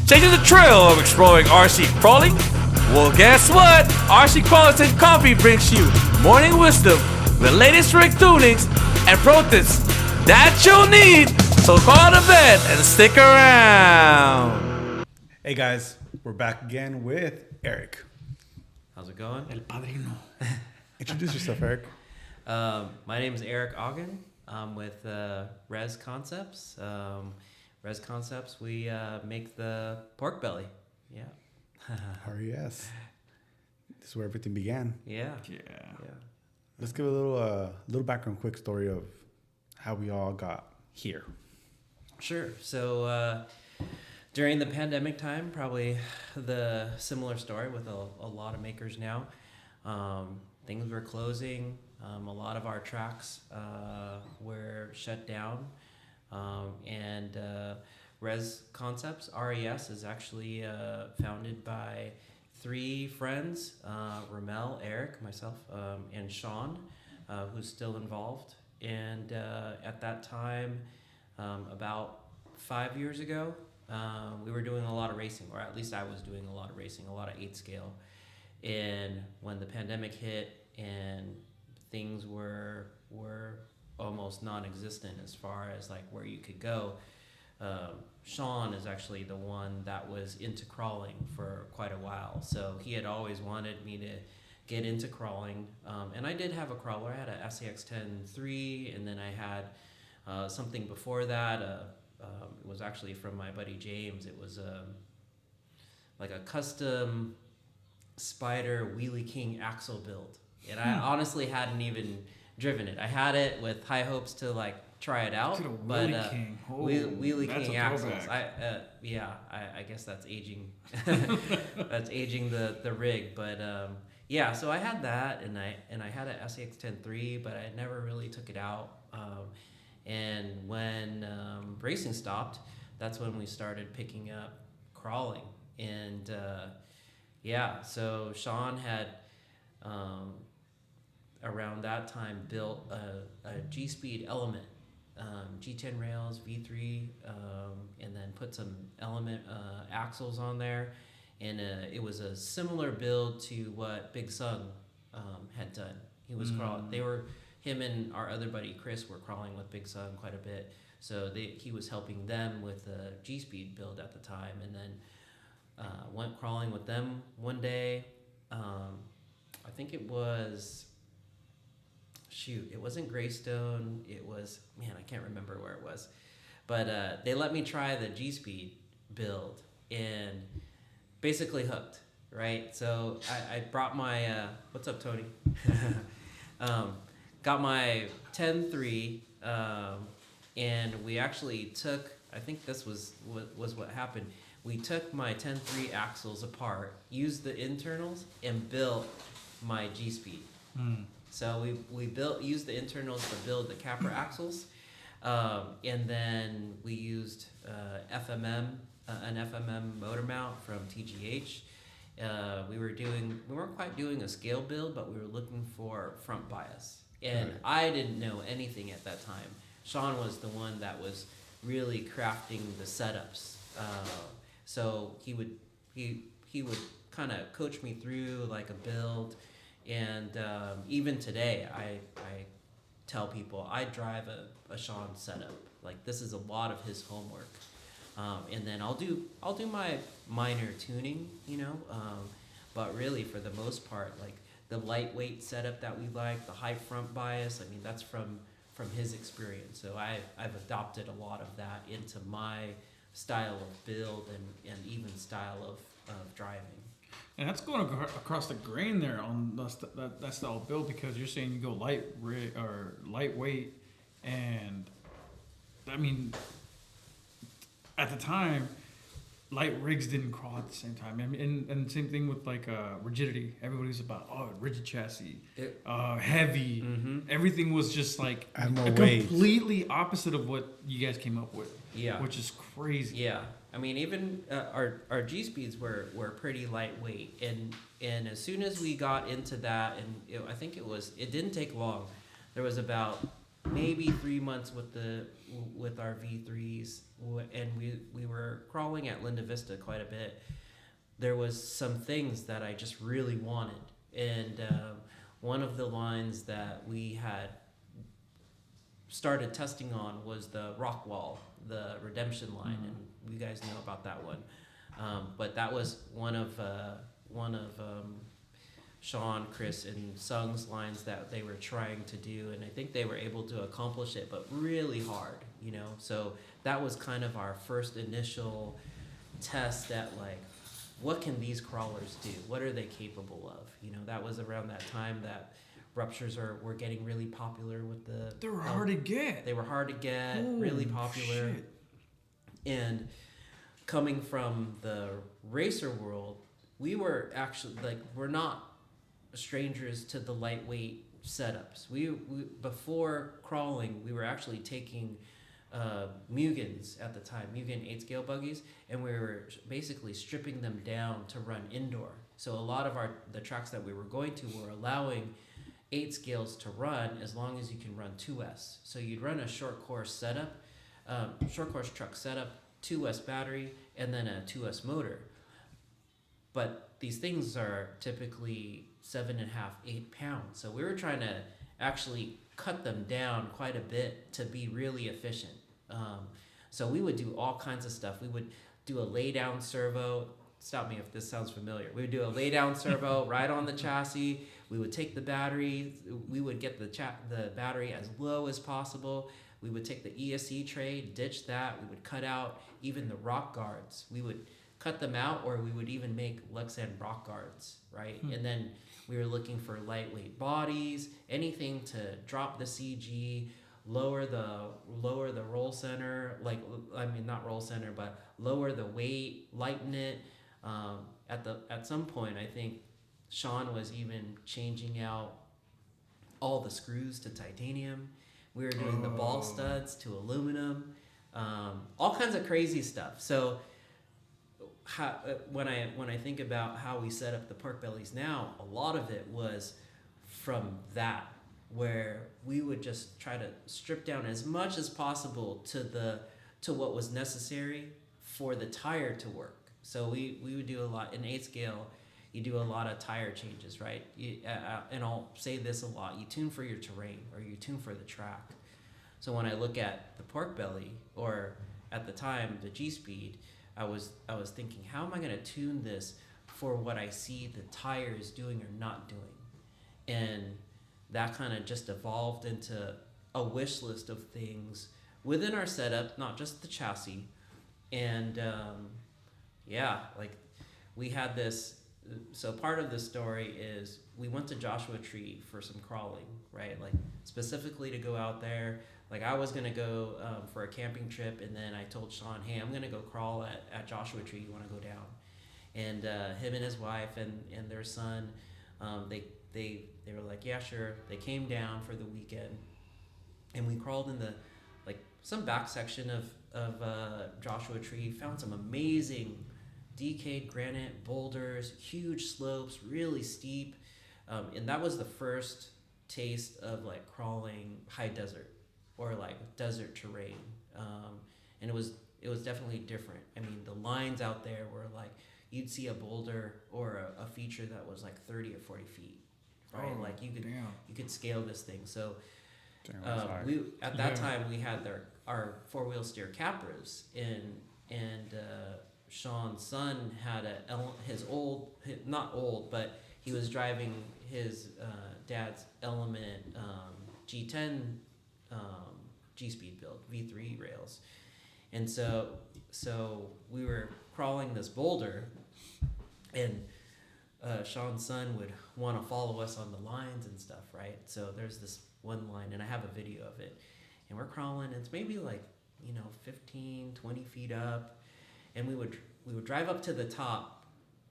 Changing the trail of exploring RC crawling? Well, guess what? RC Quality Coffee brings you morning wisdom, the latest rig tunings, and pro tips that you'll need. So call out of bed and stick around. Hey guys, we're back again with Eric. How's it going? El Padrino. Introduce yourself, Eric. My name is Eric Ogden. I'm with R.E.S. Concepts. R.E.S. Concepts, we make the Porkbelly. Yeah. R.E.S. This is where everything began. Yeah. Let's give a little background, quick story of how we all got here. Sure. So during the pandemic time, probably the similar story with a lot of makers now. Things were closing. A lot of our tracks were shut down. And R.E.S. Concepts, R.E.S. is actually founded by three friends, Ramel, Eric, myself, and Sean, who's still involved. And at that time, about 5 years ago, we were doing a lot of racing, or at least I was doing a lot of racing, a lot of 8 scale. And when the pandemic hit and things were almost non-existent as far as like where you could go, Sean is actually the one that was into crawling for quite a while. So he had always wanted me to get into crawling. And I did have a crawler. I had a SAX 10-3, and then I had something before that. It was actually from my buddy James. It was like a custom Spider Wheelie King axle build. And I honestly hadn't even driven it. I had it with high hopes to like try it out. But Wheelie King axles. I guess that's aging. That's aging the rig. But yeah, so I had that, and I had an SAX 10-3, but I never really took it out. And when racing stopped, that's when we started picking up crawling. And yeah, so Sean had around that time built a G-Speed Element, G10 rails, V3, and then put some Element axles on there. And it was a similar build to what Big Sun had done. He was crawling. Him and our other buddy Chris were crawling with Big Sun quite a bit. So he was helping them with the G-Speed build at the time. And then went crawling with them one day. I think it was... it wasn't Greystone. It was, I can't remember where it was. But they let me try the G-Speed build and basically hooked, right? So I brought my, what's up, Tony? Got my 10-3, and we actually took, I think this was what happened. We took my 10-3 axles apart, used the internals, and built my G-Speed. So we used the internals to build the capper axles, and then we used an FMM motor mount from TGH. We weren't quite doing a scale build, but we were looking for front bias, and I didn't know anything at that time. Sean was the one that was really crafting the setups, so he would kind of coach me through like a build. And even today, I tell people I drive a Sean setup. Like, this is a lot of his homework, and then I'll do my minor tuning, but really for the most part, like the lightweight setup that we like, the high front bias. I mean, that's from his experience. So I've adopted a lot of that into my style of build and even style of driving. And that's going across the grain there on that style of build, because you're saying you go lightweight, and I mean, at the time, light rigs didn't crawl at the same time. And same thing with like rigidity. Everybody's about rigid chassis, heavy. Mm-hmm. Everything was just like a completely opposite of what you guys came up with. Yeah, which is crazy. Yeah. I mean, even our G-Speeds were pretty lightweight, and as soon as we got into that, and I think it didn't take long. There was about maybe 3 months with our V3s, and we were crawling at Linda Vista quite a bit, there was some things that I just really wanted. And one of the lines that we had started testing on was the rock wall, the redemption line, and you guys know about that one. But that was one of Sean, Chris, and Sung's lines that they were trying to do, and I think they were able to accomplish it, but really hard, you know. So that was kind of our first initial test at like, what can these crawlers do? What are they capable of? You know, that was around that time that ruptures were getting really popular with the. They were hard to get. They were hard to get, really popular, shit. and coming from the racer world, we were actually like, we're not strangers to the lightweight setups. We before crawling, we were actually taking Mugans at the time, Mugen 8 scale buggies, and we were basically stripping them down to run indoor. So a lot of the tracks that we were going to were allowing 8 scales to run as long as you can run 2S. So you'd run a short course setup, short course truck setup, 2S battery, and then a 2S motor. But these things are typically 7.5, 8 pounds. So we were trying to actually cut them down quite a bit to be really efficient. So we would do all kinds of stuff. We would do a lay down servo. Stop me if this sounds familiar. We would do a lay down servo right on the chassis. We would take the battery. We would get the battery as low as possible. We would take the ESC tray, ditch that. We would cut out even the rock guards. We would cut them out, or we would even make Lexan rock guards, right? And then we were looking for lightweight bodies, anything to drop the CG, lower the roll center, not roll center, but lower the weight, lighten it. At some point, I think Sean was even changing out all the screws to titanium. We were doing the ball studs to aluminum, all kinds of crazy stuff. So when I think about how we set up the Porkbellies now, a lot of it was from that, where we would just try to strip down as much as possible to what was necessary for the tire to work. So we would do a lot in 8 scale. You do a lot of tire changes, right? And I'll say this a lot: you tune for your terrain, or you tune for the track. So when I look at the Porkbelly, or at the time the G-Speed, I was thinking, how am I going to tune this for what I see the tires doing or not doing? And that kind of just evolved into a wish list of things within our setup, not just the chassis. And we had this. So part of the story is we went to Joshua Tree for some crawling, right? Like specifically to go out there. Like I was gonna go for a camping trip, and then I told Sean, "Hey, I'm gonna go crawl at Joshua Tree. You want to go down?" And him and his wife and their son, they were like, "Yeah, sure." They came down for the weekend, and we crawled in some back section of Joshua Tree. Found some amazing decayed granite boulders, huge slopes, really steep, and that was the first taste of like crawling high desert or like desert terrain, and it was definitely different. I mean, the lines out there were like, you'd see a boulder or a feature that was like 30 or 40 feet, right? Like you could scale this thing. So we at that time we had our 4-wheel steer Capras, and Sean's son had not old, but he was driving his dad's Element G10 G-Speed build, V3 rails. And so we were crawling this boulder, and Sean's son would want to follow us on the lines and stuff, right? So there's this one line, and I have a video of it, and we're crawling, and it's maybe like 15, 20 feet up, and we would drive up to the top,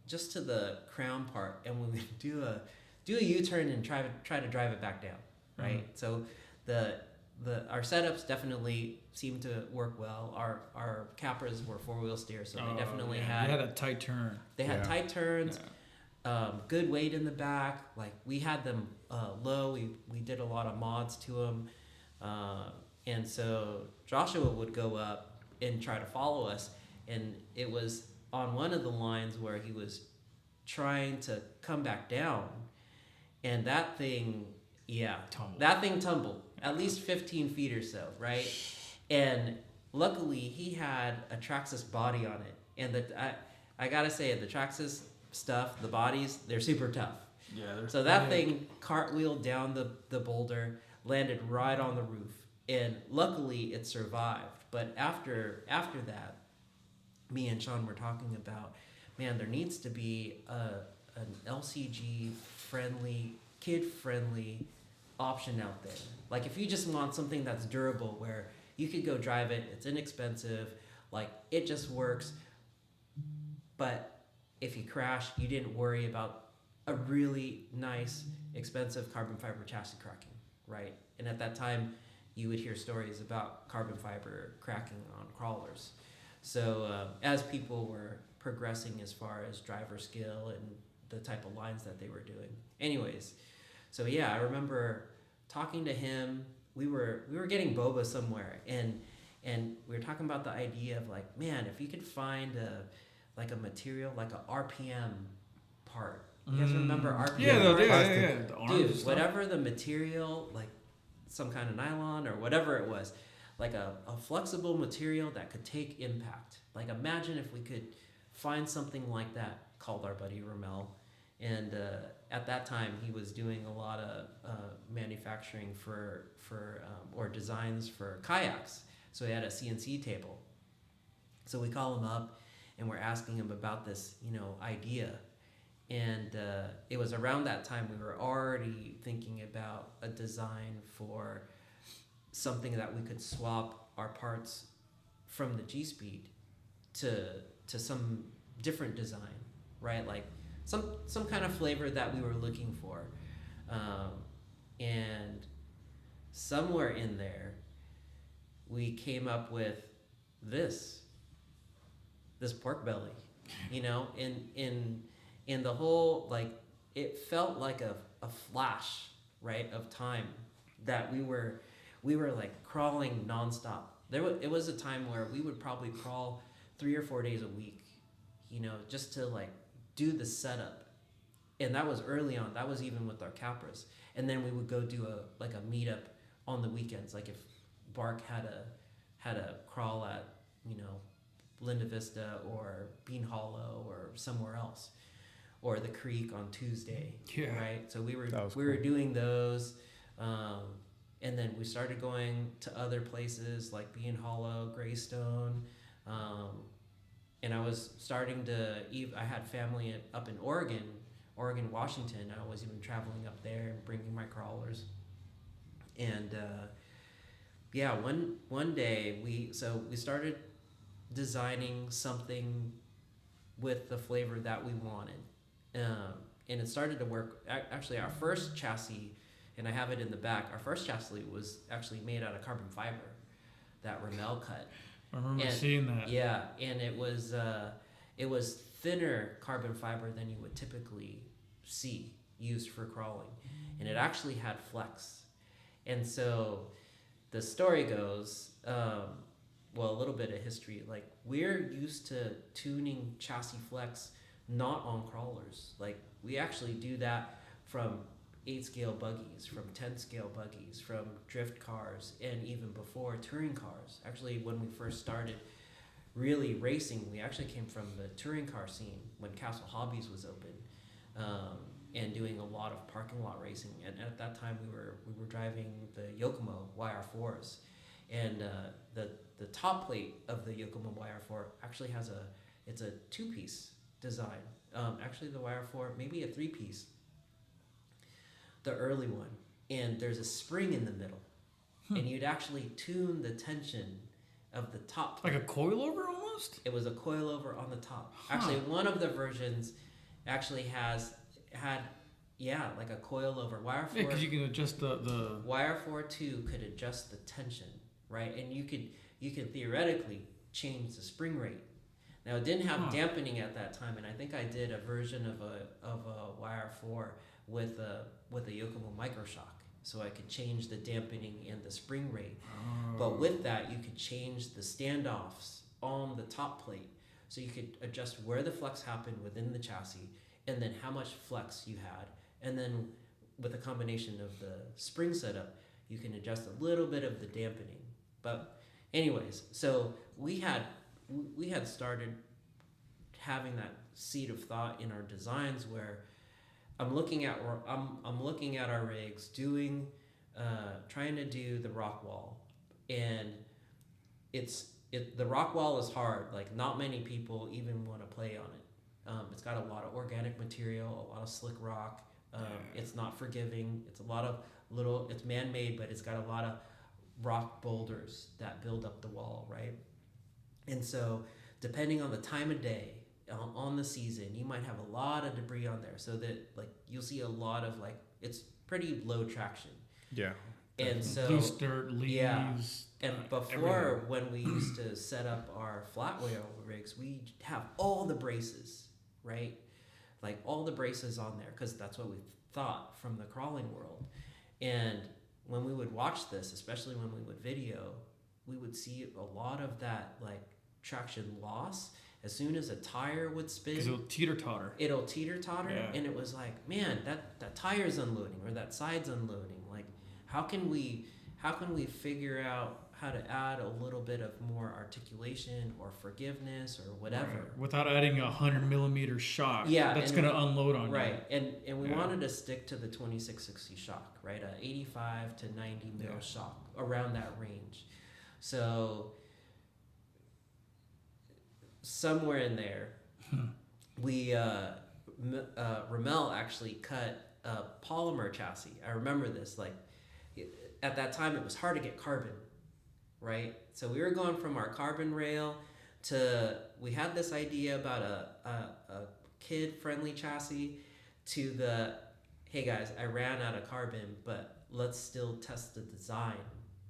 just to the crown part, and we would do a U-turn and try to drive it back down, right? So our setups definitely seemed to work well. Our Capras were 4-wheel steer, so they definitely had a tight turn. They had tight turns, good weight in the back. Like we had them low. We did a lot of mods to them, and so Joshua would go up and try to follow us. and it was on one of the lines where he was trying to come back down, and that thing, that thing tumbled at least 15 feet or so, right? And luckily, he had a Traxxas body on it, and I gotta say, the Traxxas stuff, the bodies, they're super tough. Yeah. So that thing cartwheeled down the boulder, landed right on the roof, and luckily it survived. But after that, me and Sean were talking about, man, there needs to be an LCG friendly, kid friendly option out there. Like if you just want something that's durable, where you could go drive it, it's inexpensive, like it just works. But if you crash, you didn't worry about a really nice, expensive carbon fiber chassis cracking, right? And at that time, you would hear stories about carbon fiber cracking on crawlers. So as people were progressing as far as driver skill and the type of lines that they were doing. Anyways, so yeah, I remember talking to him. We were getting boba somewhere, and we were talking about the idea of like, man, if you could find a material, like a RPM part. You guys remember RPM parts? Yeah. Dude, whatever the material, like some kind of nylon or whatever it was, like a flexible material that could take impact. Like imagine if we could find something like that, called our buddy Ramel. And at that time, he was doing a lot of manufacturing for or designs for kayaks. So he had a CNC table. So we call him up, and we're asking him about this, idea. And it was around that time we were already thinking about a design for something that we could swap our parts from the G-Speed to some different design, right? Like some kind of flavor that we were looking for. And somewhere in there, we came up with this Porkbelly, in the whole, like, it felt like a flash, right, of time that we were like crawling nonstop. It was a time where we would probably crawl 3 or 4 days a week, just to like do the setup. And that was early on. That was even with our Capras. And then we would go do a meetup on the weekends. Like if Bark had a crawl at, Linda Vista or Bean Hollow or somewhere else, or the creek on Tuesday, right? So we were doing those, and then we started going to other places like Bean Hollow, Greystone, and I was starting to. I had family up in Oregon, Washington. I was even traveling up there and bringing my crawlers, and one day we started designing something with the flavor that we wanted. And it started to work. Actually, our first chassis, and I have it in the back, our first chassis was actually made out of carbon fiber that Ramel cut. I remember seeing that. Yeah, and it was thinner carbon fiber than you would typically see used for crawling. And it actually had flex. And so the story goes, a little bit of history, like we're used to tuning chassis flex not on crawlers. Like we actually do that from 8-scale buggies, from 10-scale buggies, from drift cars, and even before touring cars. Actually, when we first started really racing, we actually came from the touring car scene when Castle Hobbies was open, and doing a lot of parking lot racing. And at that time, we were driving the Yokomo YR4s, and the top plate of the Yokomo YR4 actually has it's a 2-piece design. Actually, the YR4 maybe a 3-piece. The early one, and there's a spring in the middle, and you'd actually tune the tension of the top plate. Like a coilover almost? It was a coilover on the top. Actually, one of the versions actually had like a coilover. YR4. Yeah, because you can adjust the YR4 2 could adjust the tension, right? And you could theoretically change the spring rate. Now it didn't have dampening at that time, and I think I did a version of a YR4 with a Yokomo Microshock, so I could change the dampening and the spring rate. But with that, you could change the standoffs on the top plate. So you could adjust where the flex happened within the chassis, and then how much flex you had. And then with a combination of the spring setup, you can adjust a little bit of the dampening. But anyways, so we had started having that seed of thought in our designs where I'm looking at our rigs doing trying to do the rock wall, and the rock wall is hard. Like, not many people even want to play on it. It's got a lot of organic material, a lot of slick rock. It's not forgiving. It's a lot of it's man-made, but it's got a lot of rock boulders that build up the wall, right? And so depending on the time of day, on the season, you might have a lot of debris on there, so that like you'll see a lot of like, it's pretty low traction. Yeah. And so loose dirt, leaves. Yeah. And before, everything. when we used to set up our flat wheel rigs, we have all the braces, right? Like all the braces on there, because that's what we thought from the crawling world. And when we would watch this, especially when we would video, we would see a lot of that like traction loss as soon as a tire would spin. Because it'll teeter-totter. It'll teeter-totter, Yeah. and it was like, man, that tire's unloading, or that side's unloading. Like, how can we figure out how to add a little bit of more articulation or forgiveness or whatever, Right. Without adding a 100mm shock. Yeah, That's and going to unload on you. right? And we Yeah. wanted to stick to the 2660 shock, right? A 85 to 90 mil Yeah. shock, around that range. So somewhere in there, we Ramel actually cut a polymer chassis. I remember this. Like, at that time, it was hard to get carbon, right? So we were going from our carbon rail to, we had this idea about a kid-friendly chassis, to the, hey guys, I ran out of carbon, but let's still test the design,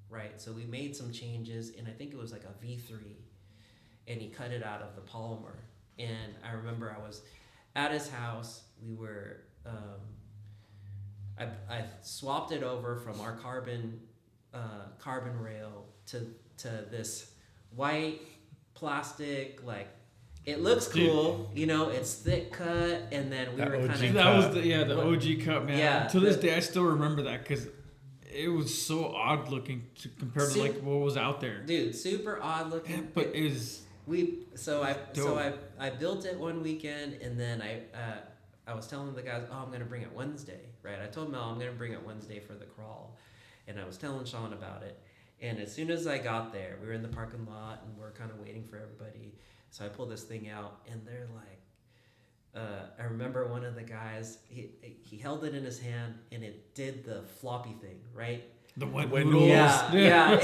right? So we made some changes, and I think it was like a V3, and he cut it out of the polymer. And I remember I was at his house. We were, I swapped it over from our carbon rail to this white plastic, like, it looks cool, you know, it's thick cut, and then we That were OG kind of, That was the OG cut, man. Yeah, To this day, I still remember that because it was so odd looking compared to like what was out there. dude, super odd looking. But it was I built it one weekend, and then I was telling the guys, I'm gonna bring it Wednesday, right? I told Mel I'm gonna bring it Wednesday for the crawl, and I was telling Sean about it. And as soon as I got there, we were in the parking lot, and we're kind of waiting for everybody. So I pull this thing out, and they're like, I remember one of the guys, he held it in his hand, and it did the floppy thing, right? the wet Wet noodles. Yeah.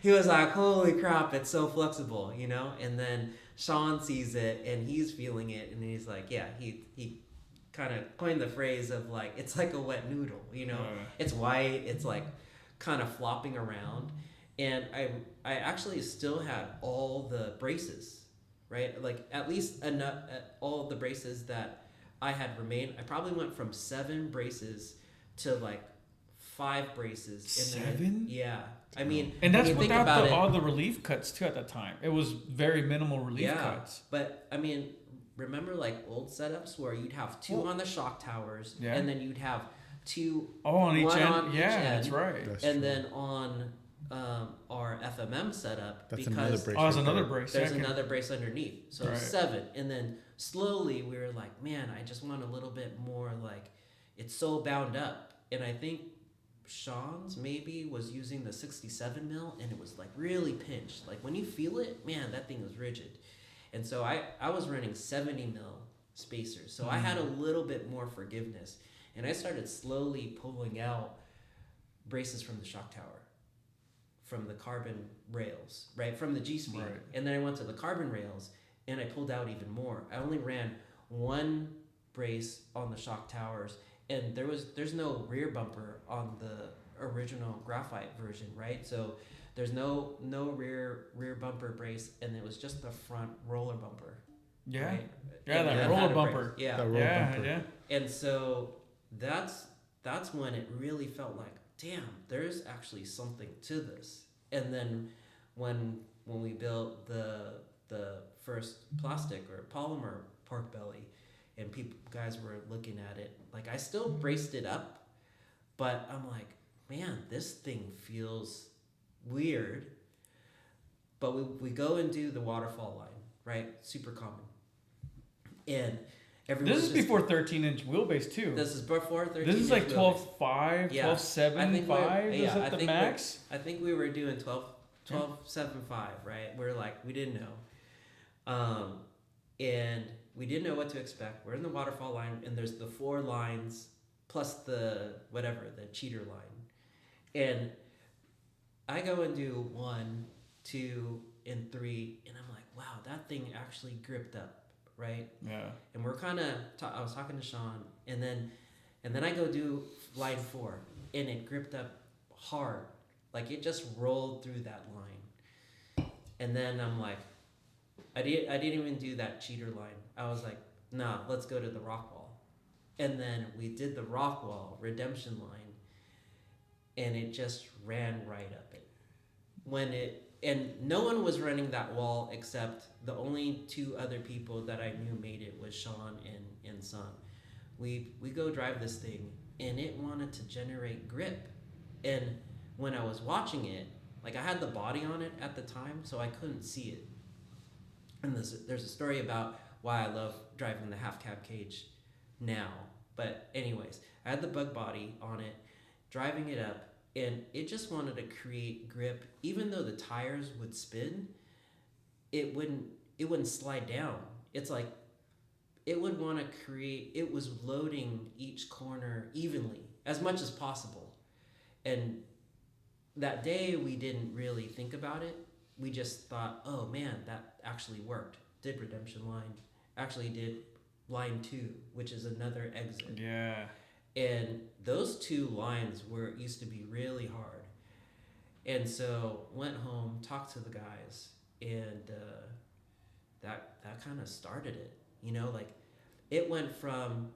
He was like, holy crap, it's so flexible, you know? And then Sean sees it, and he's feeling it, and he's like, yeah, he kind of coined the phrase of like, it's like a wet noodle, you know? It's white, it's like kind of flopping around. And I actually still had all the braces, right? Like, at least enough, all of the braces that I had remained. I probably went from 7 braces to like 5 braces. 7? Yeah. I mean, And that's when you think without about it, all the relief cuts too at that time. It was very minimal relief cuts. But I mean, remember like old setups where you'd have 2 on the shock towers, Yeah. and then you'd have 2 On each one end. on each Yeah, end, that's right. That's and true. then on our FMM setup, That's because another brace. Oh, there's right another there. brace. there's Yeah, another brace underneath, so Right. 7. And then slowly we were like, man, I just want a little bit more, like, it's so bound up. And I think Sean's maybe was using the 67 mil, and it was like really pinched. Like, when you feel it, man, that thing was rigid. And so I was running 70 mil spacers, so I had a little bit more forgiveness, and I started slowly pulling out braces from the shock tower, from the carbon rails, right, from the G-Speed. Right. And then I went to the carbon rails, and I pulled out even more. I only ran 1 brace on the shock towers, and there's no rear bumper on the original graphite version, right? So there's no rear bumper brace, and it was just the front roller bumper. Yeah. Right? Yeah, And that had roller a brace. bumper. Yeah. That roller Yeah, bumper. yeah. And so that's when it really felt like, damn, there's actually something to this. And then when we built the first plastic or polymer pork belly, and guys were looking at it. Like, I still braced it up, but I'm like, man, this thing feels weird. But we go and do the waterfall line, right? Super common. And This is before 13-inch wheelbase too. This is before 13. This is like 12.5, Yeah. 12.7, 5. Is that the max? I think we were doing 12.7.5, right? We're like, we didn't know. And we didn't know what to expect. We're in the waterfall line, and there's the 4 lines plus the cheater line. And I go and do 1, 2, and 3, and I'm like, wow, that thing actually gripped up, right? Yeah. And we're kind of, I was talking to Sean, and then I go do line 4, and it gripped up hard. Like, it just rolled through that line. And then I'm like, I didn't even do that cheater line. I was like, nah, let's go to the rock wall. And then we did the rock wall redemption line, and it just ran right up it. And no one was running that wall except the only 2 other people that I knew made it was Sean and Son. We go drive this thing, and it wanted to generate grip. And when I was watching it, like, I had the body on it at the time, so I couldn't see it. And there's a story about why I love driving the half cab cage now. But anyways, I had the bug body on it, driving it up, and it just wanted to create grip. Even though the tires would spin, it wouldn't slide down. It's like it would want to create, it was loading each corner evenly as much as possible. And that day we didn't really think about it. We just thought, oh man, that actually worked. Did redemption line, actually did line 2, which is another exit. Yeah. And those 2 lines used to be really hard. And so went home, talked to the guys, and that kind of started it. You know, like, it went from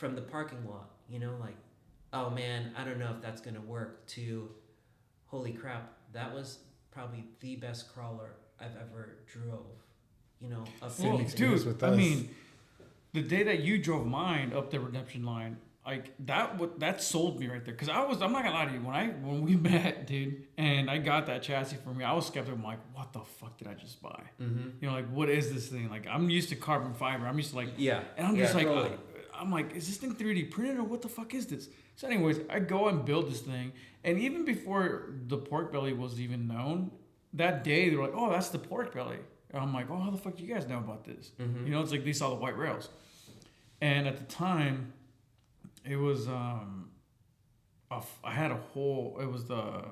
the parking lot, you know, like, oh man, I don't know if that's gonna work, to holy crap, that was probably the best crawler I've ever drove. You know, up Well, dude, I mean, the day that you drove mine up the redemption line, like, that sold me right there. Cause I'm not gonna lie to you, when we met, dude, and I got that chassis for me, I was skeptical. I'm like, what the fuck did I just buy? Mm-hmm. You know, like, what is this thing? Like, I'm used to carbon fiber. I'm used to, like, Yeah. and I'm just like, totally. I'm like, is this thing 3D printed or what the fuck is this? So anyways, I go and build this thing, and even before the pork belly was even known, that day they were like, oh, that's the pork belly. And I'm like, oh, how the fuck do you guys know about this? Mm-hmm. You know, it's like they saw the white rails. And at the time, it was I had it was the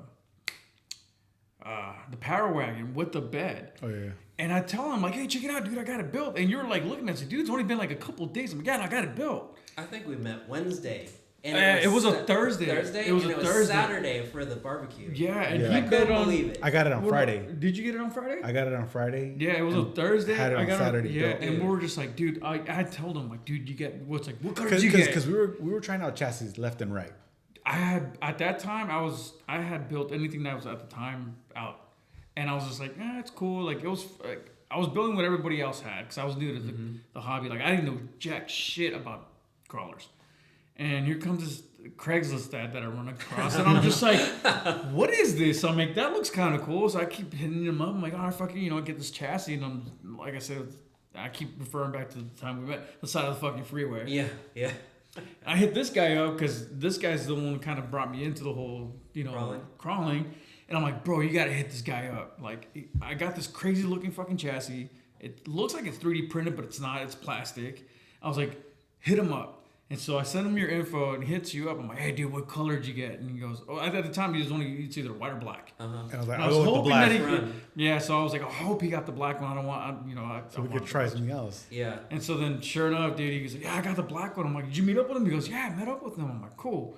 Power Wagon with the bed. Oh yeah. And I tell him, like, hey, check it out, dude, I got it built. And you're like looking at me, dude, it's only been like a couple of days. I'm like, yeah, I got it built. I think we met Wednesday. And it was a Thursday. Thursday. It was and a it was Thursday. Saturday for the barbecue. Yeah, and Yeah. he I bet couldn't on. believe it. I got it on Friday. Did you get it on Friday? I got it on Friday. Yeah, it was a Thursday. Had it on I got Saturday. Yeah, built. and we were just like, dude, I told him, like, dude, you get what color did you get? Because we were trying out chassis left and right. I had at that time I had built anything that was at the time out, and I was just like, it's cool. Like, it was like I was building what everybody else had because I was new to the hobby. Like, I didn't know jack shit about crawlers, and here comes this Craigslist ad that I run across, and I'm just like, what is this? I'm like, that looks kind of cool. So I keep hitting them up. I'm like, oh, fucking, get this chassis, and I'm like, I said, I keep referring back to the time we met, the side of the fucking freeway. Yeah. I hit this guy up because this guy's the one who kind of brought me into the whole, crawling. And I'm like, bro, you got to hit this guy up. Like, I got this crazy looking fucking chassis. It looks like it's 3D printed, but it's not. It's plastic. I was like, hit him up. And so I sent him your info, and he hits you up. I'm like, hey, dude, what color did you get? And he goes, oh, at the time, it's either white or black. Uh-huh. And I was like, And I was with the hoping black. that yeah, so I was like, I hope he got the black one. I don't want, So we could try something else. Yeah. And so then, sure enough, dude, he goes, yeah, I got the black one. I'm like, did you meet up with him? He goes, yeah, I met up with him. I'm like, cool.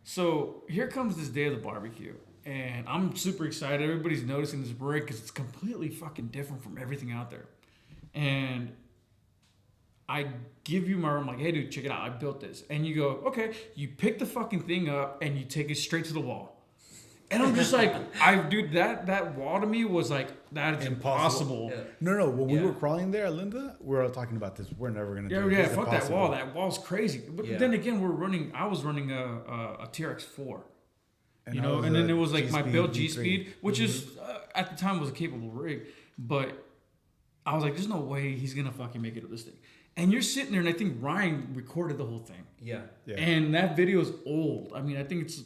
So here comes this day of the barbecue. And I'm super excited. Everybody's noticing this rig because it's completely fucking different from everything out there. And I give you I'm like, hey, dude, check it out. I built this. And you go, okay. You pick the fucking thing up and you take it straight to the wall. And I'm just like, dude, that wall to me was like, that is impossible. Yeah. No. When we were crawling there at Linda, we were all talking about this. We're never gonna do it. Yeah, It's fuck impossible. that wall. That wall's crazy. But Yeah. then again, I was running a TRX4. And And I was and then a it was like my G-Speed built V3. G-Speed, which is at the time was a capable rig, but I was like, there's no way he's gonna fucking make it with this thing. And you're sitting there, and I think Ryan recorded the whole thing. Yeah. And that video is old. I mean, I think it's,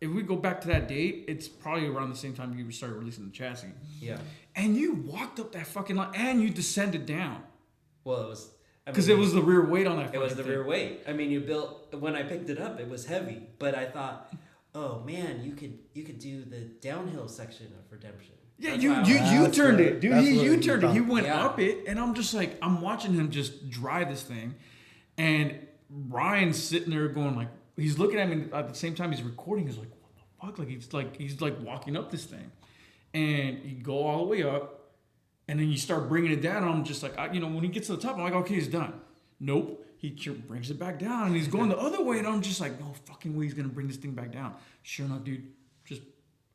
if we go back to that date, it's probably around the same time you started releasing the chassis. Yeah. And you walked up that fucking line, and you descended down. Well, it was. Because it was the rear weight on that. It was the thing. rear weight. I mean, when I picked it up, it was heavy, but I thought, oh man, you could do the downhill section of Redemption. Yeah, That's you why I was- turned it, dude. That's You what turned it. He thought. went Yeah. up it, and I'm just like, I'm watching him just drive this thing, and Ryan's sitting there going like, he's looking at me at the same time he's recording. He's like, what the fuck? He's like walking up this thing, and you go all the way up, and then you start bringing it down. And I'm just like, when he gets to the top, I'm like, okay, he's done. Nope. He brings it back down, and he's going the other way, and I'm just like, no fucking way he's gonna bring this thing back down. Sure enough, dude, just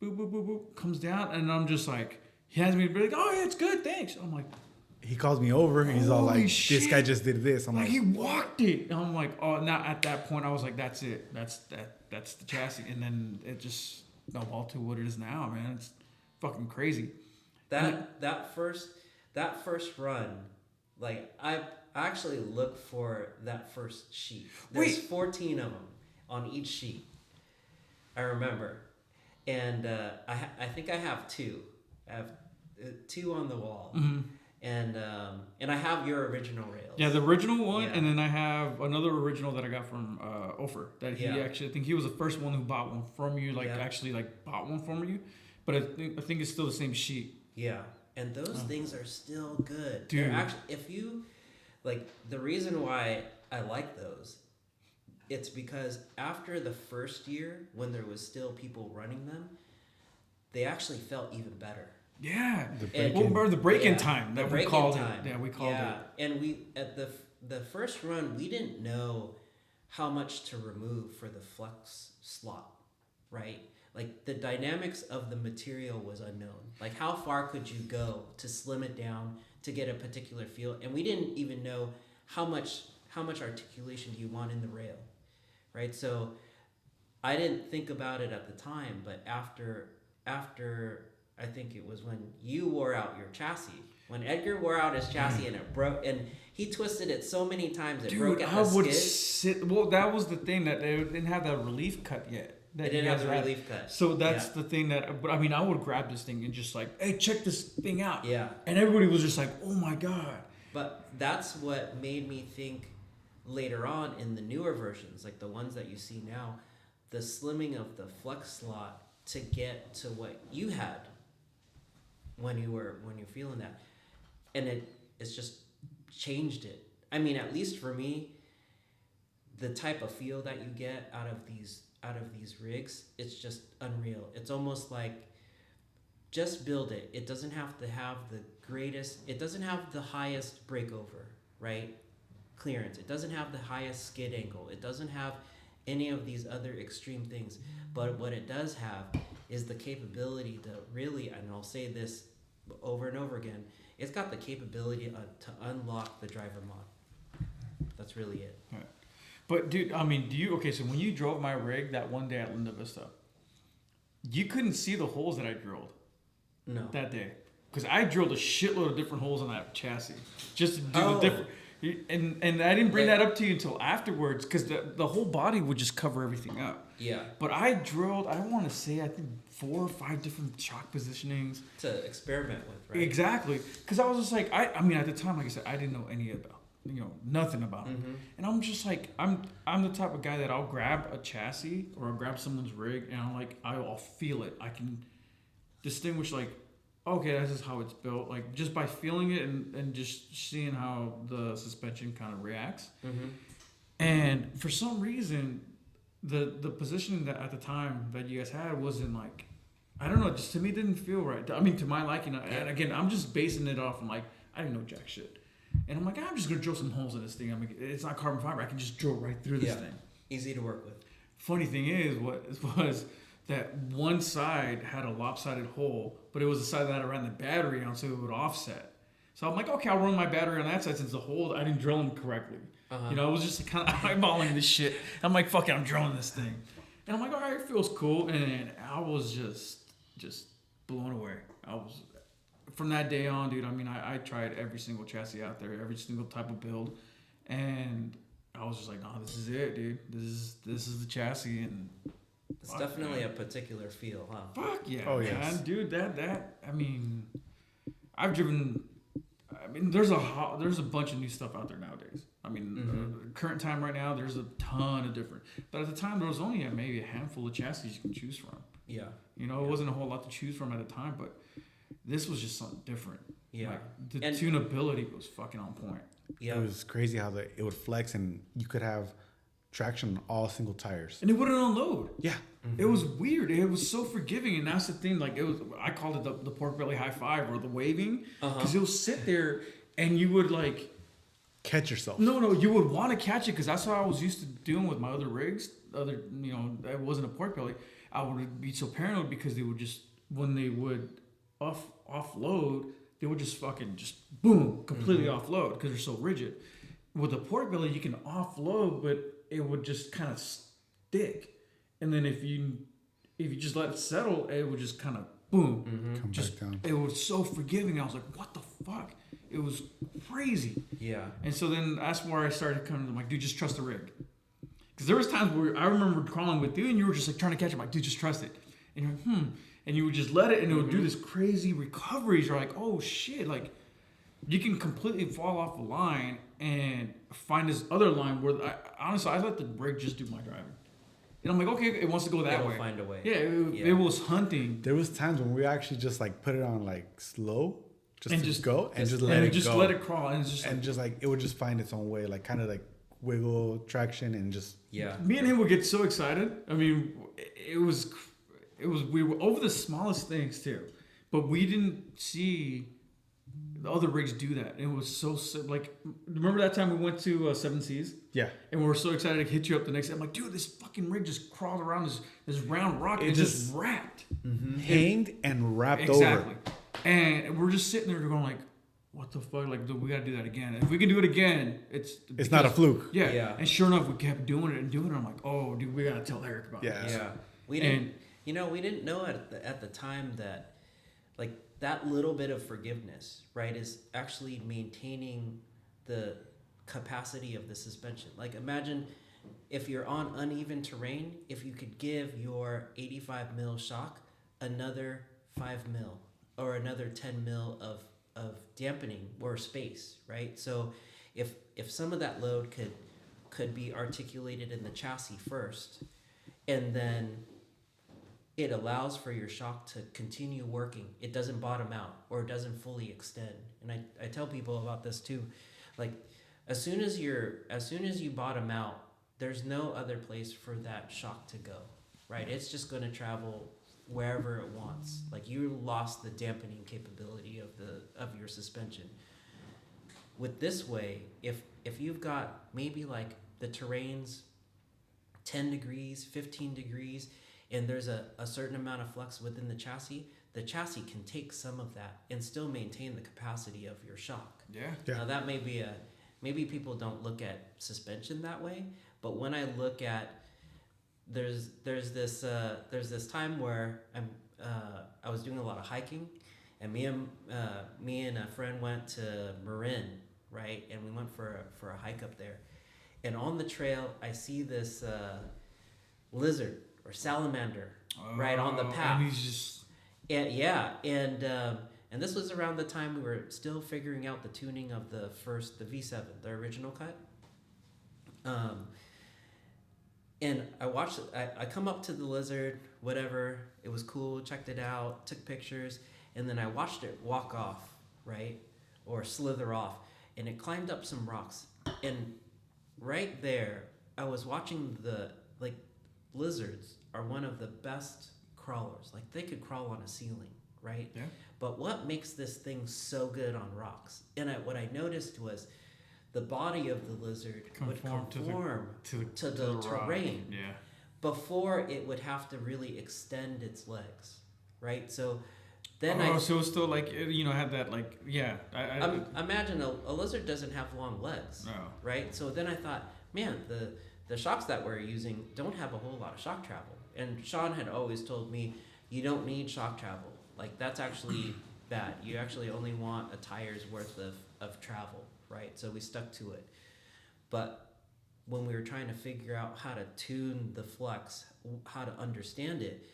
boop, boop, boop, boop, comes down, and I'm just like, he has me be like, oh, yeah, it's good, thanks. I'm like, He calls me over and he's all Holy like, shit. "This guy just did this." I'm like like, he walked it. And I'm like, oh, now at that point, I was like, that's it. That's the chassis. And then it just snowballed to what it is now, man. It's fucking crazy. That first run, like I actually look for that first sheet. There's 14 of them on each sheet. I remember, and I think I have two. I have two on the wall, and I have your original rails. Yeah, the original one, Yeah. and then I have another original that I got from Ofer. That he Yeah. actually, I think he was the first one who bought one from you. Like Yeah. actually, like bought one from you. But I think it's still the same sheet. Yeah, and those things are still good. Dude. They're actually, if you like, the reason why I like those, it's because after the first year, when there was still people running them, they actually felt even better. Yeah. And- Well, the break-in Yeah, time the that we break-in called time. it. Yeah, we called it. And we at the first run, we didn't know how much to remove for the flex slot, right? Like the dynamics of the material was unknown. Like how far could you go to slim it down to get a particular feel? And we didn't even know how much articulation do you want in the rail, right? So I didn't think about it at the time, but after I think it was when you wore out your chassis. When Edgar wore out his chassis and it broke, and he twisted it so many times it broke Dude, at I the would skid. sit. Well, that was the thing that they didn't have that relief cut yet. They That didn't you have guys the had. relief cut. So that's Yeah. the thing that. But I mean, I would grab this thing and just like, hey, check this thing out. Yeah. And everybody was just like, oh my god. But that's what made me think later on in the newer versions, like the ones that you see now, the slimming of the flex slot to get to what you had when you're feeling that, and it's just changed it. I mean, at least for me, the type of feel that you get out of these rigs, it's just unreal. It's almost like just build it. It doesn't have to have the greatest, it doesn't have the highest breakover, right? Clearance. It doesn't have the highest skid angle. It doesn't have any of these other extreme things. But what it does have is the capability to really, and I'll say this over and over again, it's got the capability to unlock the driver mod. That's really it. Right. But dude, I mean, so when you drove my rig that one day at Linda Vista, you couldn't see the holes that I drilled No. that day. Because I drilled a shitload of different holes on that chassis. Just to do Oh. the different. And I didn't bring that up to you until afterwards because the whole body would just cover everything up. Yeah. But I drilled, I want to say, I think 4 or 5 different shock positionings. To experiment with, right? Exactly. Because I was just like, I mean, at the time, like I said, I didn't know any about, nothing about it. And I'm just like, I'm the type of guy that I'll grab a chassis or I'll grab someone's rig and I'll feel it. I can distinguish like, okay, this is how it's built. Like just by feeling it and just seeing how the suspension kind of reacts. And for some reason, the positioning that at the time that you guys had wasn't like, I don't know, just to me didn't feel right. I mean, to my liking. And again, I'm just basing it off on like, I didn't know jack shit. And I'm like, I'm just gonna drill some holes in this thing. I mean, it's not carbon fiber. I can just drill right through this thing. Easy to work with. Funny thing is, what was that one side had a lopsided hole, but it was the side that I ran the battery on, so it would offset. So I'm like, okay, I'll run my battery on that side since the hole, I didn't drill them correctly. You know, I was just kind of eyeballing this shit. I'm like, fuck it, I'm drilling this thing. And I'm like, all right, it feels cool. And I was just blown away. I was, from that day on, dude, I mean, I tried every single chassis out there, every single type of build. And I was just like, no, this is it, dude. This is the chassis. And It's definitely a particular feel, huh? fuck yeah. Oh, man. yes. Dude, that, I mean, I've driven, I mean, there's a bunch of new stuff out there nowadays. I mean, current time right now, there's a ton of different. But at the time, there was only maybe a handful of chassis you can choose from. Yeah. You know, it wasn't a whole lot to choose from at the time, but this was just something different. Yeah. Like, the And- tunability was fucking on point. Yeah. It was crazy how it would flex and you could have traction on all single tires. And it wouldn't unload. Yeah. It was weird. It was so forgiving, and that's the thing. Like I called it the Porkbelly high five or the waving, because it would sit there, and you would like Catch yourself. no, you would want to catch it because that's what I was used to doing with my other rigs. It wasn't a Porkbelly. I would be so paranoid because they would just when they would offload, they would just fucking just boom completely offload because they're so rigid. With a Porkbelly, you can offload, but it would just kind of stick. And then if you just let it settle, it would just kind of boom, Come just back down. it was so forgiving. I was like, what the fuck? It was crazy. Yeah. And so then that's where I started coming to like, dude, just trust the rig. Because there was times where I remember crawling with you and you were just like trying to catch it. I'm like, dude, just trust it. And you're like, and you would just let it and it would do this crazy recoveries. You're like, oh shit, like you can completely fall off the line and find this other line where honestly I let the rig just do my driving. And I'm like, okay, it wants to go that It'll way. find a way. Yeah, it was hunting. There was times when we actually just like put it on like slow, And to just- go and just And let it just go. let it crawl. And it's just and like, just like it would just find its own way, like kind of like wiggle traction and just Yeah. me and him would get so excited. I mean, we were over the smallest things too, but we didn't see the other rigs do that. It was so like, remember that time we went to Seven Seas yeah. and we were so excited to hit you up the next day. I'm like, dude, this fucking rig just crawled around this round rock. It It just just- wrapped. Hanged and wrapped Exactly. over. And we're just sitting there going like, what the fuck? Like, dude, we gotta do that again. If we can do it again, It's not a fluke. Yeah. Yeah. And sure enough, we kept doing it and doing it. I'm like, oh, dude, we gotta tell Eric about Yeah. it. Yeah. We And- didn't we didn't know at the time that like that little bit of forgiveness, right, is actually maintaining the capacity of the suspension. Like imagine if you're on uneven terrain, if you could give your 85 mil shock another 5 mil or another 10 mil of dampening or space, right? So if some of that load could be articulated in the chassis first, and then it allows for your shock to continue working. It doesn't bottom out or it doesn't fully extend. And I tell people about this too. Like as soon as you bottom out, there's no other place for that shock to go, right? It's just going to travel wherever it wants. Like you lost the dampening capability of your suspension. With this way, if you've got maybe like the terrain's 10 degrees, 15 degrees, and there's a certain amount of flux within the chassis can take some of that and still maintain the capacity of your shock. Yeah. Yeah. Now that may be maybe people don't look at suspension that way, but when I look at there's this time where I was doing a lot of hiking, and me and a friend went to Marin, right, and we went for a hike up there, and on the trail I see this lizard or salamander right on the path. And he's just And this was around the time we were still figuring out the tuning of the V7, the original cut. And I watched it. I come up to the lizard, whatever. It was cool. Checked it out. Took pictures, and then I watched it walk off, right, or slither off, and it climbed up some rocks. And right there, I was watching lizards are one of the best crawlers. Like they could crawl on a ceiling, right? Yeah. But what makes this thing so good on rocks? And what I noticed was the body of the lizard would Conform conform to the to the rock. terrain. Yeah. before it would have to really extend its legs, right? So then so it's still like, had that like, yeah. Imagine a lizard doesn't have long legs, No. right? So then I thought, man, the shocks that we're using don't have a whole lot of shock travel. And Sean had always told me, you don't need shock travel. Like, that's actually bad. You actually only want a tire's worth of travel, right? So we stuck to it. But when we were trying to figure out how to tune the flux, how to understand it,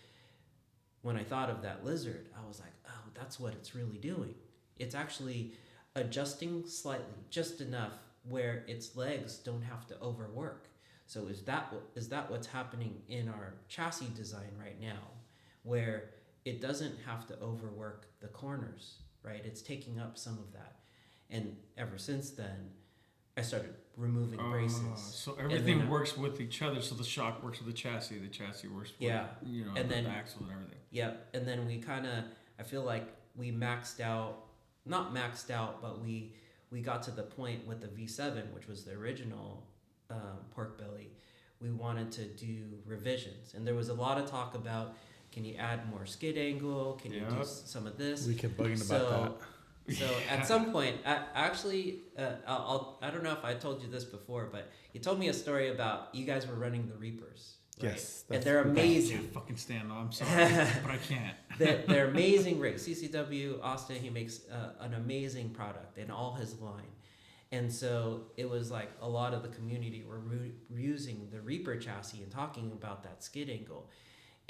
when I thought of that lizard, I was like, oh, that's what it's really doing. It's actually adjusting slightly, just enough where its legs don't have to overwork. So is that what's happening in our chassis design right now, where it doesn't have to overwork the corners, right? It's taking up some of that. And ever since then, I started removing braces. So everything works with each other. So the shock works with the chassis works with and then the axle and everything. Yep. And then we I feel like we maxed out, not maxed out, but we got to the point with the V7, which was the original Porkbelly. We wanted to do revisions, and there was a lot of talk about, can you add more skid angle? Can you do some of this? We kept bugging about that. So at some point, I don't know if I told you this before, but you told me a story about you guys were running the Reapers. Right? Yes. And they're amazing. I can't fucking stand them. I'm sorry, but I can't. They're amazing rigs. CCW, Austin, he makes an amazing product in all his line. And so it was like a lot of the community were using the Reaper chassis and talking about that skid angle.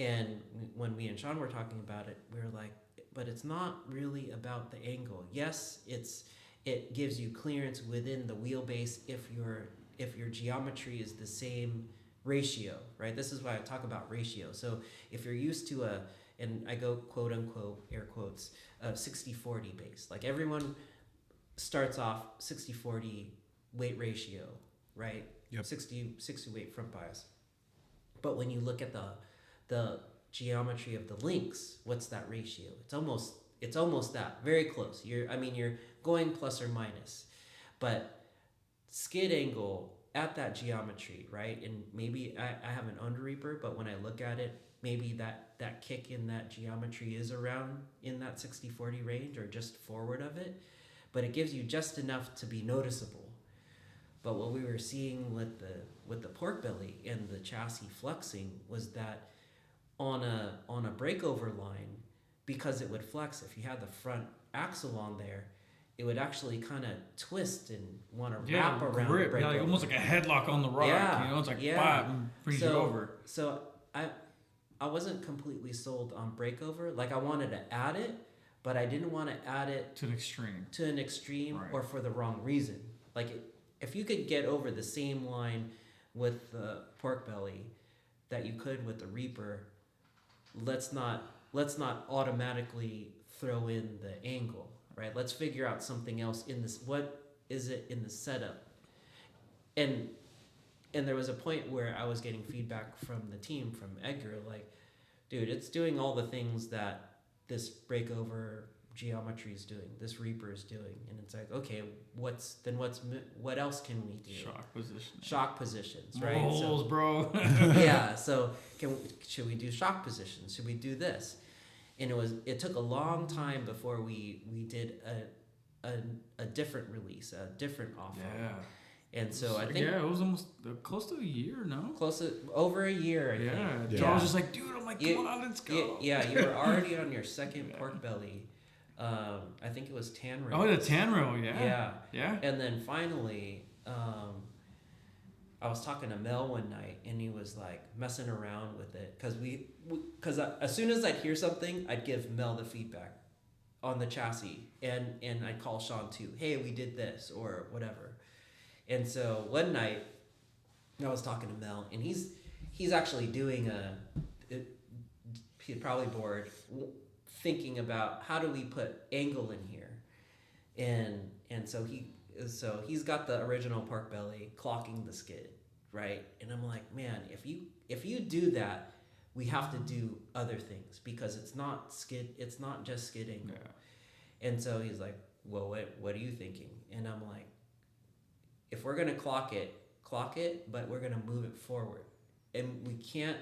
And when me and Sean were talking about it, we were like, but it's not really about the angle. Yes, it gives you clearance within the wheelbase if your geometry is the same ratio, right? This is why I talk about ratio. So if you're used to and I go quote unquote, air quotes, 60-40 base. Like everyone starts off 60-40 weight ratio, right? Yep. 60 weight front bias. But when you look at the geometry of the links, what's that ratio? It's almost that, very close. You're going plus or minus, but skid angle at that geometry, right? And maybe I have an under reaper, but when I look at it, maybe that kick in that geometry is around in that 60-40 range or just forward of it, but it gives you just enough to be noticeable. But what we were seeing with the Porkbelly and the chassis flexing was that on a breakover line, because it would flex, if you had the front axle on there, it would actually kind of twist and want to wrap around grip, the breakover. like almost like a headlock on the rock. It's like and brings you over. So I wasn't completely sold on breakover. Like I wanted to add it, but I didn't want to add it to an extreme, right, or for the wrong reason. Like if you could get over the same line with the Porkbelly that you could with the Reaper, let's not automatically throw in the angle, right? Let's figure out something else in this. What is it in the setup? And there was a point where I was getting feedback from the team, from Edgar, like, dude, it's doing all the things that this breakover geometry is doing, this Reaper is doing. And it's like, okay, what else can we do? Shock positions, right? Rolls, bro. Yeah, so should we do shock positions? Should we do this? And it took a long time before we did a different release, a different offer. Yeah. And so I think it was almost close to a year, no? Close to over a year. I think. Yeah. I was just like, dude, I'm like, come on, let's go. Yeah, you were already on your second Porkbelly. I think it was tan rail. Oh, the tan rail, yeah. Yeah. And then finally, I was talking to Mel one night, and he was like messing around with it because as soon as I'd hear something, I'd give Mel the feedback on the chassis, and I'd call Sean too. Hey, we did this or whatever. And so one night, I was talking to Mel, and he's actually doing he's probably bored, thinking about how do we put angle in here, and so he's got the original Porkbelly clocking the skid, right? And I'm like, man, if you do that, we have to do other things because it's not just skid angle. Yeah. And so he's like, well, what are you thinking? And I'm like, if we're gonna clock it, but we're gonna move it forward. and we can't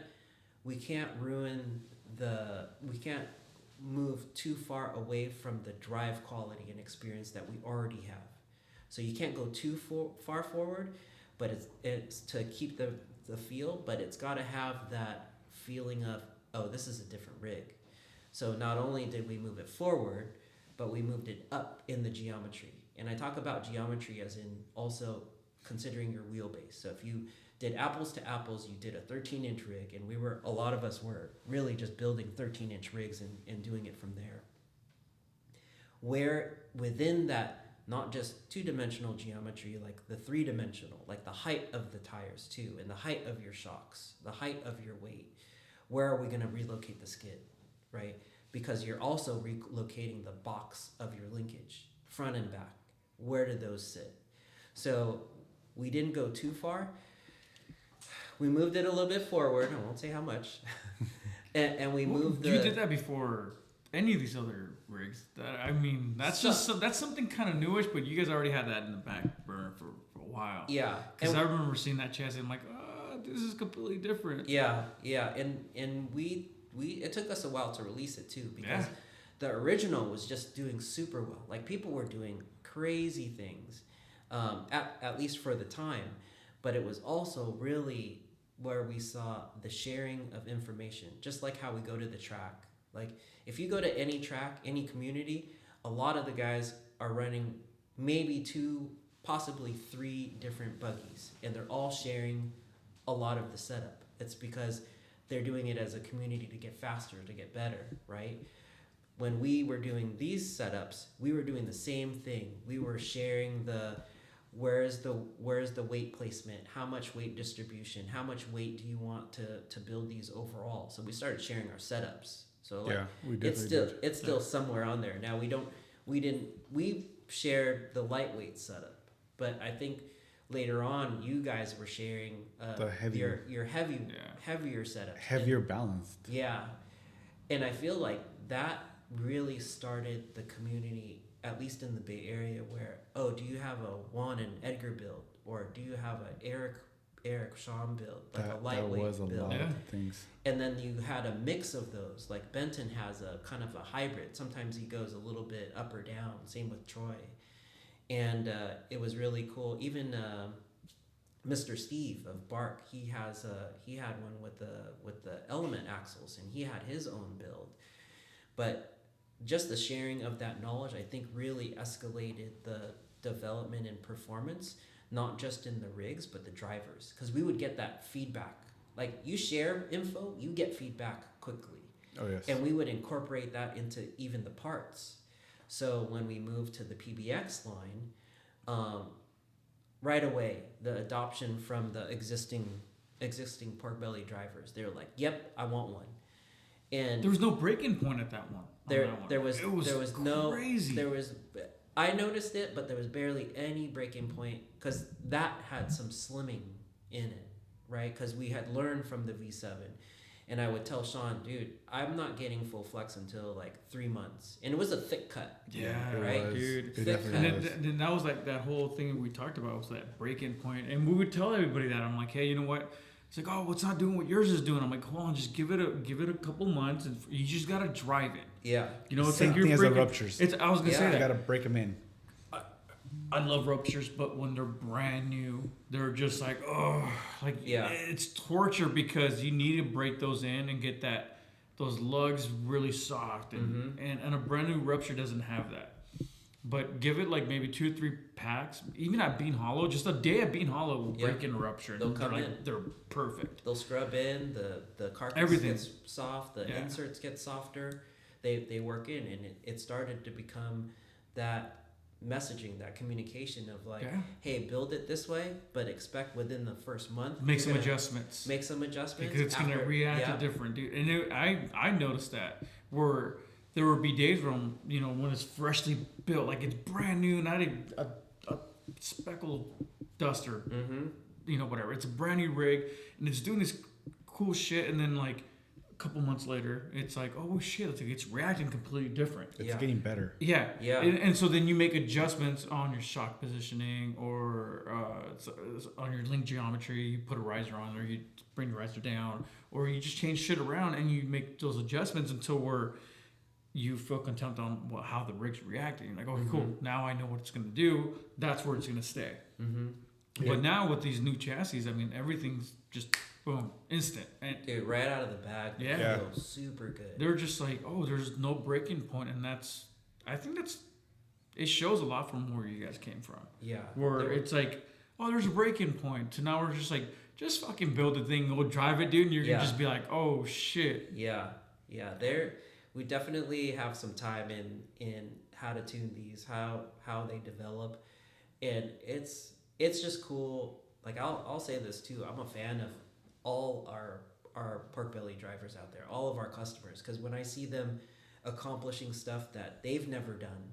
move too far away from the drive quality and experience that we already have. So you can't go too far forward, but it's to keep the feel, but it's got to have that feeling of, oh, this is a different rig. So not only did we move it forward, but we moved it up in the geometry. And I talk about geometry as in also considering your wheelbase. So if you did apples to apples, you did a 13-inch rig, and a lot of us were really just building 13-inch rigs and doing it from there. Where within that, not just two-dimensional geometry, like the three-dimensional, like the height of the tires too, and the height of your shocks, the height of your weight, where are we going to relocate the skid, right? Because you're also relocating the box of your linkage, front and back. Where do those sit? So we didn't go too far. We moved it a little bit forward. I won't say how much. and we moved the... You did that before any of these other rigs. That's something kind of newish, but you guys already had that in the back burner for a while. Yeah. Because I remember seeing that chassis and I'm like, this is completely different. Yeah. And we it took us a while to release it too, because the original was just doing super well. Like, people were doing crazy things, at least for the time. But it was also really where we saw the sharing of information, just like how we go to the track. Like, if you go to any track, any community, a lot of the guys are running maybe 2, possibly 3 different buggies, and they're all sharing a lot of the setup. It's because they're doing it as a community to get faster, to get better, right? When we were doing these setups, we were doing the same thing. We were sharing where's the weight placement, how much weight distribution, how much weight do you want to build these overall. So we started sharing our setups. So like, it's still somewhere on there. Now we shared the lightweight setup, but I think later on you guys were sharing the heavier, your heavier setup, heavier balanced. Yeah, and I feel like that really started the community, at least in the Bay Area, where, oh, do you have a Juan and Edgar build, or do you have an Eric Sean build, like a lightweight that was a build? lot of things. And then you had a mix of those. Like Benton has a kind of a hybrid. Sometimes he goes a little bit up or down. Same with Troy, and it was really cool. Even Mr. Steve of Bark, he had one with the Element axles, and he had his own build. But just the sharing of that knowledge, I think, really escalated the development and performance, not just in the rigs, but the drivers. Because we would get that feedback. Like, you share info, you get feedback quickly. Oh, yes. And we would incorporate that into even the parts. So when we moved to the PBX line, right away, the adoption from the existing Porkbelly drivers, they were like, yep, I want one. And there was no break-in point at that one. There was crazy. I noticed it, but there was barely any break-in point, because that had some slimming in it, right? Because we had learned from the V7, and I would tell Sean, dude, I'm not getting full flex until like 3 months, and it was a thick cut. Yeah, right, dude. Thick cut. And that was like that whole thing we talked about, was that break-in point, and we would tell everybody that. I'm like, hey, you know what? It's like, oh, what's not doing what yours is doing? I'm like, hold on, just give it a couple months, and you just gotta drive it. Yeah, you know, it's same like thing you're as breaking, the ruptures. I was gonna say that. You gotta break them in. I love ruptures, but when they're brand new, they're just like, oh, like, it's torture, because you need to break those in and get those lugs really soft, and a brand new rupture doesn't have that. But give it like maybe 2 or 3 packs, even at Bean Hollow, just a day at Bean Hollow will break in a rupture. They'll come in. They're perfect. They'll scrub in, the carcass Everything gets soft, the inserts get softer. They work in, and it started to become that messaging, that communication of like, hey, build it this way, but expect within the first month make some adjustments because it's gonna react to different, dude. And I noticed that where there would be days when, you know, when it's freshly built, like it's brand new, not a speckled duster, you know, whatever, it's a brand new rig and it's doing this cool shit, and then like couple months later, it's like, oh shit, it's reacting completely different. It's getting better. Yeah. Yeah. And so then you make adjustments on your shock positioning or on your link geometry. You put a riser on, or you bring the riser down, or you just change shit around and you make those adjustments until where you feel content on how the rig's reacting. Like, okay, cool. Now I know what it's going to do. That's where it's going to stay. But now with these new chassis, I mean, everything's just boom, instant. And Dude, right out of the bag, Yeah. feels super good. they're just like, oh, there's no breaking point, and I think it shows a lot from where you guys came from. Yeah. Where it's like, oh, there's a breaking point. To now we're just like, just fucking build the thing, go drive it, dude, and you're gonna just be like, oh shit. Yeah. We definitely have some time in how to tune these, how they develop, and it's just cool. Like I'll say this too. I'm a fan of all our Porkbelly drivers out there, all of our customers, because when I see them accomplishing stuff that they've never done,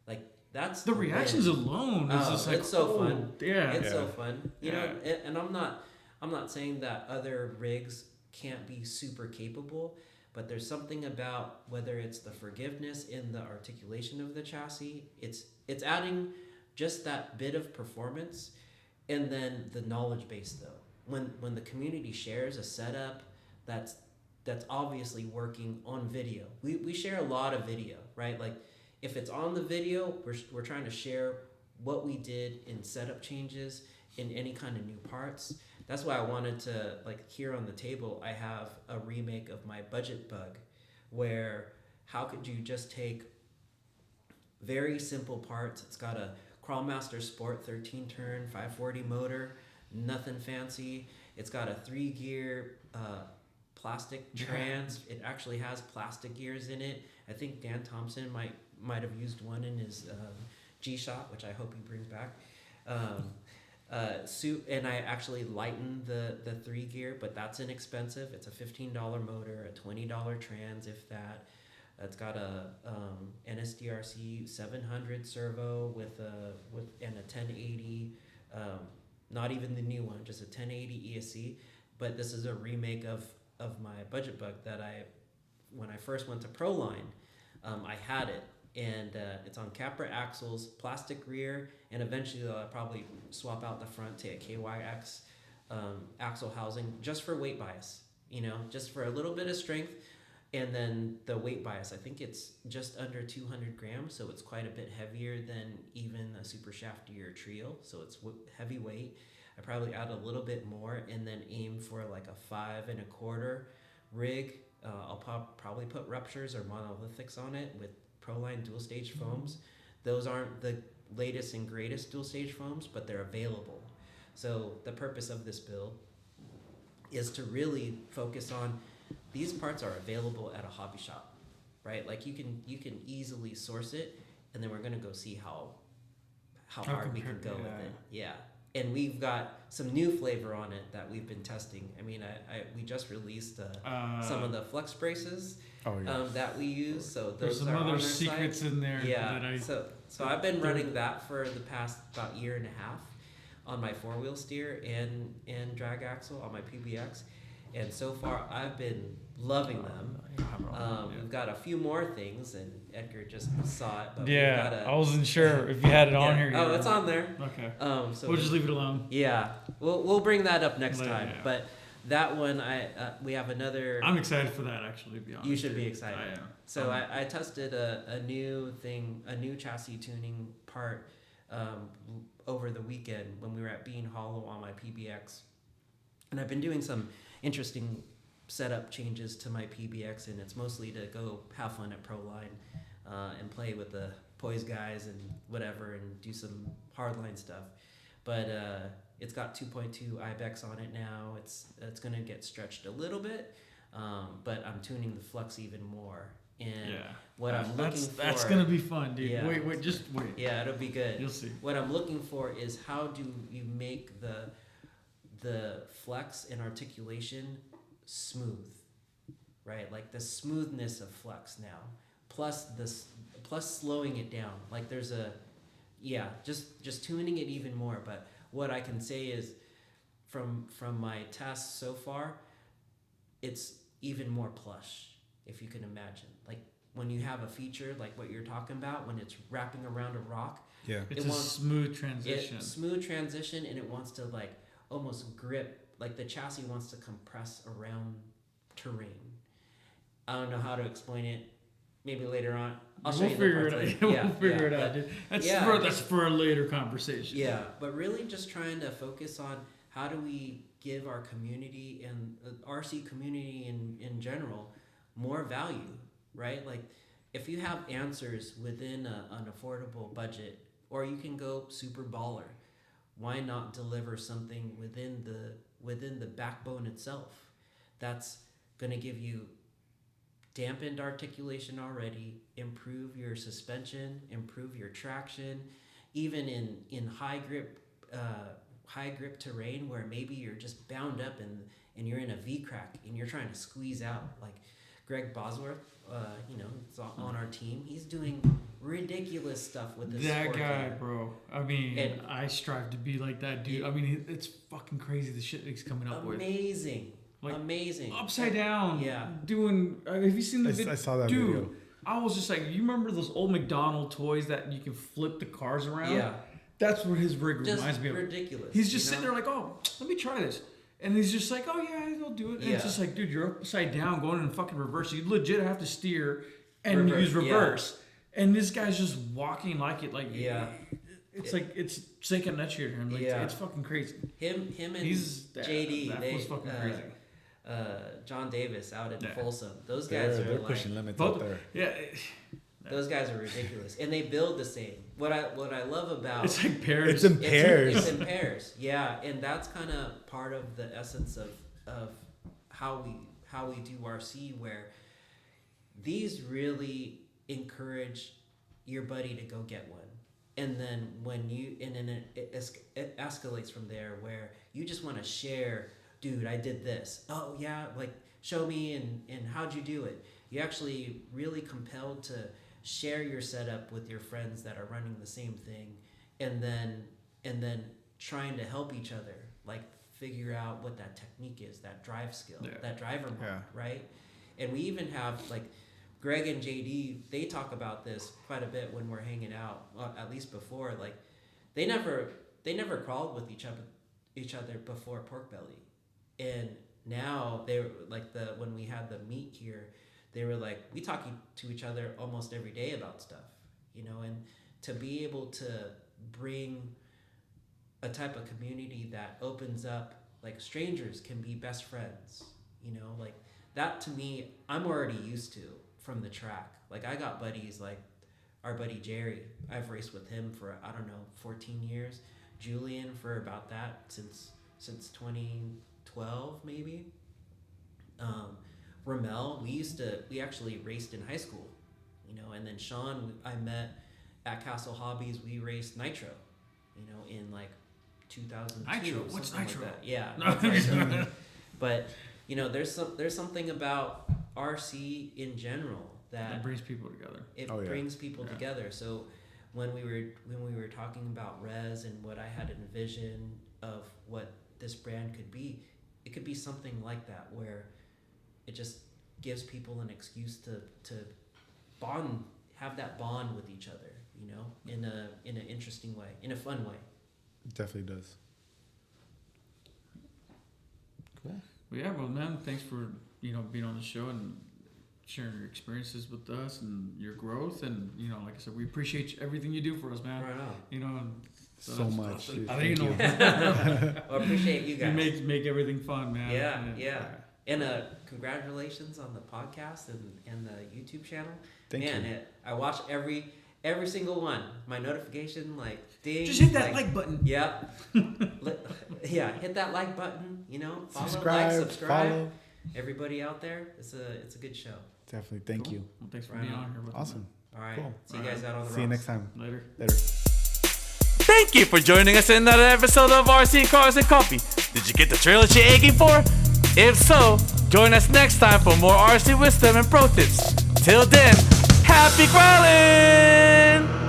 like that's The reactions win. alone is just like, it's so fun. Yeah. It's so fun. You know, Yeah. and I'm not saying that other rigs can't be super capable, but there's something about whether it's the forgiveness in the articulation of the chassis, it's adding just that bit of performance, and then the knowledge base though. When the community shares a setup that's obviously working on video, we share a lot of video, right? Like if it's on the video, we're trying to share what we did in setup changes, in any kind of new parts. That's why I wanted to, like, here on the table, I have a remake of my budget bug, where how could you just take very simple parts. It's got a Crawlmaster Sport 13 turn 540 motor, nothing fancy. It's got a 3-gear plastic trans. It actually has plastic gears in it. I think Dan Thompson might have used one in his G-Shot, which I hope he brings back. And I actually lightened the 3-gear, but that's inexpensive. It's a $15 motor, a $20 trans, if that. It's got a NSDRC 700 servo and a 1080, not even the new one, just a 1080 ESC. But this is a remake of my budget bug that when I first went to Proline, I had it. And it's on Capra axles, plastic rear, and eventually I'll probably swap out the front to a KYX axle housing just for weight bias, just for a little bit of strength. And then the weight bias, I think it's just under 200 grams, so it's quite a bit heavier than even a Super Shafty or Trio, so it's heavyweight. I probably add a little bit more and then aim for like a 5 1/4 rig. I'll probably put ruptures or monolithics on it with Proline dual stage foams. Those aren't the latest and greatest dual stage foams, but they're available. So the purpose of this build is to really focus on these parts are available at a hobby shop, right? Like you can easily source it, and then we're gonna go see how hard we can go with it. Yeah. And we've got some new flavor on it that we've been testing. I mean, we just released some of the flex braces that we use. So there's those some are other on our secrets site. in there. Yeah. So I've been running that for the past about year and a half on my 4-wheel steer and drag axle on my PBX. And so far, I've been loving them. We've got a few more things, and Edgar just saw it. But I wasn't sure if you had it on here. Oh, it's on there. Okay. So we'll just leave it alone. Yeah, we'll bring that up next time. Yeah. But that one, we have another. I'm excited for that, actually. To be honest, you should be excited. I am. So I tested a new chassis tuning part over the weekend when we were at Bean Hollow on my PBX, and I've been doing some interesting setup changes to my PBX, and it's mostly to go have fun at Proline and play with the Poise guys and whatever, and do some hardline stuff. But it's got 2.2 IBEX on it now. It's going to get stretched a little bit, but I'm tuning the flux even more. And what I'm looking for... That's going to be fun, dude. Yeah. Wait, just wait. Yeah, it'll be good. You'll see. What I'm looking for is how do you make the flex and articulation smooth, right? Like the smoothness of flex now, plus slowing it down. Like there's just tuning it even more. But what I can say is from my tests so far, it's even more plush, if you can imagine. Like when you have a feature like what you're talking about, when it's wrapping around a rock. Yeah. It's a smooth transition. Smooth transition, and it wants to like almost grip, like the chassis wants to compress around terrain. I don't know how to explain it. Maybe later on. I'll show you the figure parts it out. later. We'll figure it out, dude. That's for a later conversation. Yeah, but really just trying to focus on how do we give our community and RC community in general more value, right? Like if you have answers within an affordable budget, or you can go super baller, why not deliver something within the backbone itself that's going to give you dampened articulation already, improve your suspension, improve your traction, even in high grip terrain where maybe you're just bound up and you're in a V crack and you're trying to squeeze out. Like Greg Bosworth, it's on our team. He's doing ridiculous stuff with this. That guy, bro. I mean, I strive to be like that dude. I mean, it's fucking crazy the shit he's coming up with. Amazing. Like, amazing. Upside down. Yeah. Doing. Have you seen the video? I saw that dude, video. I was just like, you remember those old McDonald toys that you can flip the cars around? Yeah. That's what his rig just reminds me of. Ridiculous. He's just sitting there like, oh, let me try this. And he's just like, oh yeah, I'll do it. And it's just like, dude, you're upside down going in fucking reverse. You legit have to steer and use reverse. Yeah. And this guy's just walking like it. Like, it's like, it's second nature to him. Like, it's fucking crazy. Him and JD, that was fucking crazy. John Davis out at Folsom. Those guys they're like, pushing limits out there. Yeah. Those guys are ridiculous, and they build the same. What I love about it's like pairs. It's in pairs. It's in pairs. Yeah, and that's kind of part of the essence of how we do RC, where these really encourage your buddy to go get one, and then it escalates from there, where you just want to share. Dude, I did this. Oh yeah, like show me and how'd you do it? You're actually really compelled to share your setup with your friends that are running the same thing, and then trying to help each other, like figure out what that technique is, that drive skill, that driver mark, right? And we even have like Greg and JD, they talk about this quite a bit when we're hanging out, at least before. Like they never crawled with each other before Porkbelly, and now they're like when we had the meet here, they were like, we talk to each other almost every day about stuff, and to be able to bring a type of community that opens up, like strangers can be best friends, like that to me, I'm already used to from the track. Like I got buddies like our buddy Jerry. I've raced with him for, 14 years. Julian for about that since 2012 maybe. Ramel, we actually raced in high school, and then Sean, I met at Castle Hobbies. We raced Nitro, in like 2002. Nitro? What's Nitro? Like that. Yeah. Nitro. But, there's something about RC in general that brings people together. It brings people together. So when we were talking about R.E.S and what I had envisioned of what this brand could be, it could be something like that, where it just gives people an excuse to bond, have that bond with each other, in an interesting way, in a fun way. It definitely does. Cool. Well, yeah, man, thanks for being on the show and sharing your experiences with us and your growth, and like I said, we appreciate everything you do for us, man. Right on. And so much. I think I appreciate you guys. You make everything fun, man. Yeah. And congratulations on the podcast and the YouTube channel. Thank you. I watch every single one. My notification, like, ding. Just hit that like button. Yeah. Hit that like button. Follow, subscribe. Follow. Everybody out there, it's a good show. Definitely. Thank you. Well, thanks for being on here with us. Awesome. All right. Cool. See you guys out on the See you rocks. next time. Later. Thank you for joining us in another episode of RC Cars and Coffee. Did you get the trailers you're aching for? If so, join us next time for more RC wisdom and pro tips. Till then, happy growling!